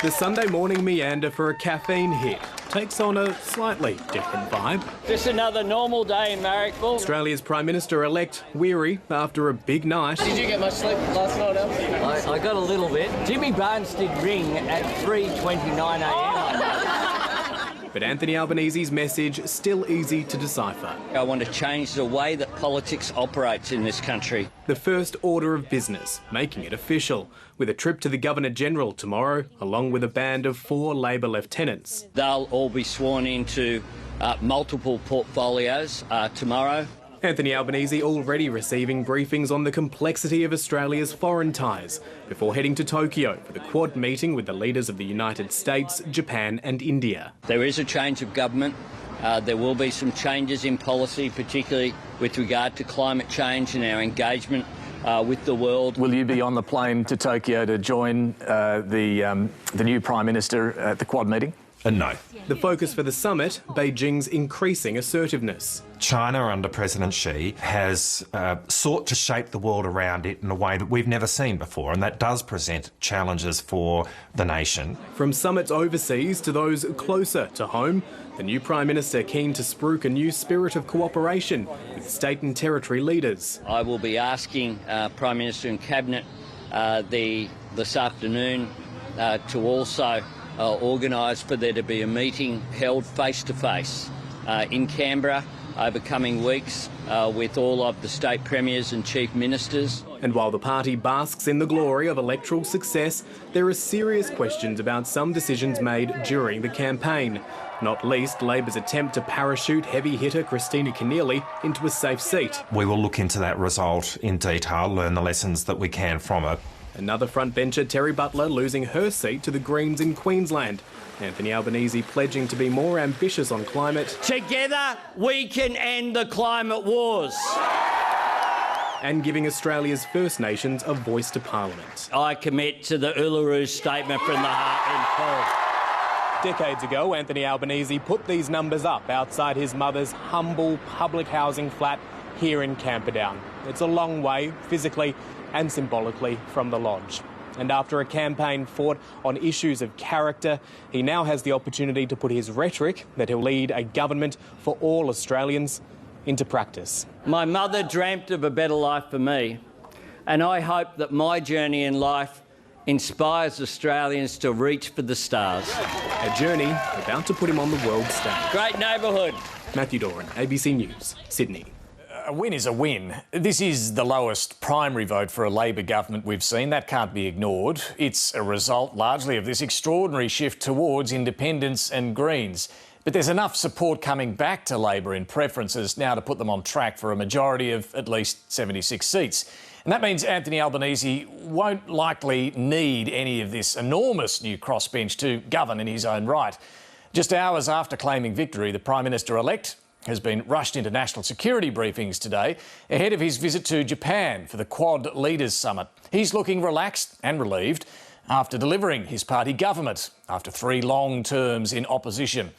The Sunday morning meander for a caffeine hit takes on a slightly different vibe. Just another normal day in Marrickville. Australia's Prime Minister-elect weary after a big night. Did you get much sleep last night, Al? I got a little bit. Jimmy Barnes did ring at 3:29am. But Anthony Albanese's message still easy to decipher. I want to change the way that politics operates in this country. The first order of business, making it official, with a trip to the Governor-General tomorrow, along with a band of 4 Labor lieutenants. They'll all be sworn into multiple portfolios tomorrow. Anthony Albanese already receiving briefings on the complexity of Australia's foreign ties before heading to Tokyo for the Quad meeting with the leaders of the United States, Japan and India. There is a change of government. There will be some changes in policy, particularly with regard to climate change and our engagement with the world. Will you be on the plane to Tokyo to join the new Prime Minister at the Quad meeting? No. The focus for the summit, Beijing's increasing assertiveness. China under President Xi has sought to shape the world around it in a way that we've never seen before, and that does present challenges for the nation. From summits overseas to those closer to home, the new Prime Minister keen to spruik a new spirit of cooperation with state and territory leaders. I will be asking Prime Minister and Cabinet this afternoon to also organise for there to be a meeting held face-to-face in Canberra over coming weeks with all of the state premiers and chief ministers. And while the party basks in the glory of electoral success, there are serious questions about some decisions made during the campaign, not least Labor's attempt to parachute heavy hitter Christina Keneally into a safe seat. We will look into that result in detail, learn the lessons that we can from it. Another frontbencher, Terry Butler, losing her seat to the Greens in Queensland. Anthony Albanese pledging to be more ambitious on climate. Together we can end the climate wars. And giving Australia's First Nations a voice to Parliament. I commit to the Uluru Statement from the Heart in full. Decades ago, Anthony Albanese put these numbers up outside his mother's humble public housing flat here in Camperdown. It's a long way, physically and symbolically, from the lodge. And after a campaign fought on issues of character, he now has the opportunity to put his rhetoric that he'll lead a government for all Australians into practice. My mother dreamt of a better life for me, and I hope that my journey in life inspires Australians to reach for the stars. A journey about to put him on the world stage. Great neighbourhood. Matthew Doran, ABC News, Sydney. A win is a win. This is the lowest primary vote for a Labor government we've seen. That can't be ignored. It's a result largely of this extraordinary shift towards independents and Greens. But there's enough support coming back to Labor in preferences now to put them on track for a majority of at least 76 seats. And that means Anthony Albanese won't likely need any of this enormous new crossbench to govern in his own right. Just hours after claiming victory, the Prime Minister-elect has been rushed into national security briefings today ahead of his visit to Japan for the Quad Leaders Summit. He's looking relaxed and relieved after delivering his party government after 3 long terms in opposition.